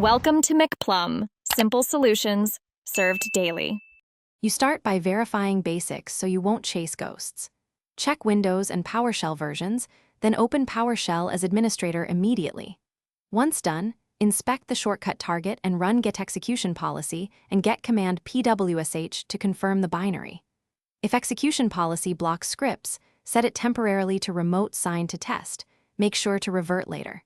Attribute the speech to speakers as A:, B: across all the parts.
A: Welcome to McPlum, simple solutions served daily.
B: You start by verifying basics so you won't chase ghosts. Check Windows and Powershell versions, then open Powershell as administrator immediately. Once done, inspect the shortcut target and run get execution policy and get command pwsh to confirm the binary. If execution policy blocks scripts, set it temporarily to remote sign to test. Make sure to revert later.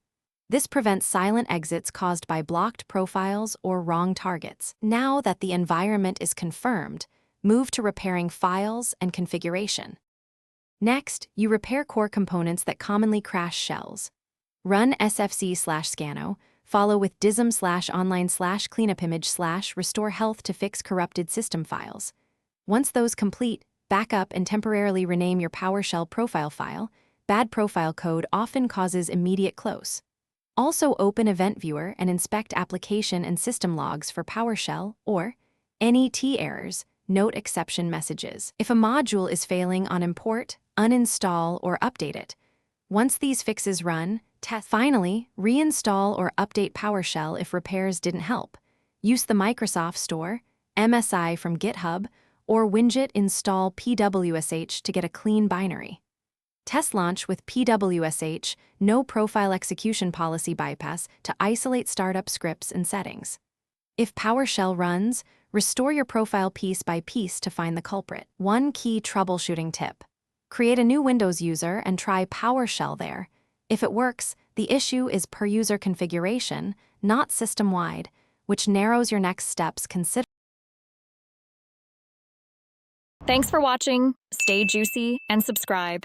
B: This prevents silent exits caused by blocked profiles or wrong targets. Now that the environment is confirmed, move to repairing files and configuration. Next, you repair core components that commonly crash shells. Run sfc/scano, follow with dism/online/cleanupimage/restore health to fix corrupted system files. Once those complete, back up and temporarily rename your PowerShell profile file. Bad profile code often causes immediate close. Also open Event Viewer and inspect application and system logs for PowerShell or NET errors, note exception messages. If a module is failing on import, uninstall or update it. Once these fixes run, test. Finally, reinstall or update PowerShell if repairs didn't help. Use the Microsoft Store, MSI from GitHub, or Winget install pwsh to get a clean binary. Test launch with pwsh, no profile execution policy bypass to isolate startup scripts and settings. If PowerShell runs, restore your profile piece by piece to find the culprit. One key troubleshooting tip. Create a new Windows user and try PowerShell there. If it works, the issue is per user configuration, not system-wide, which narrows your next steps considerably.
A: Thanks for watching. Stay juicy and subscribe.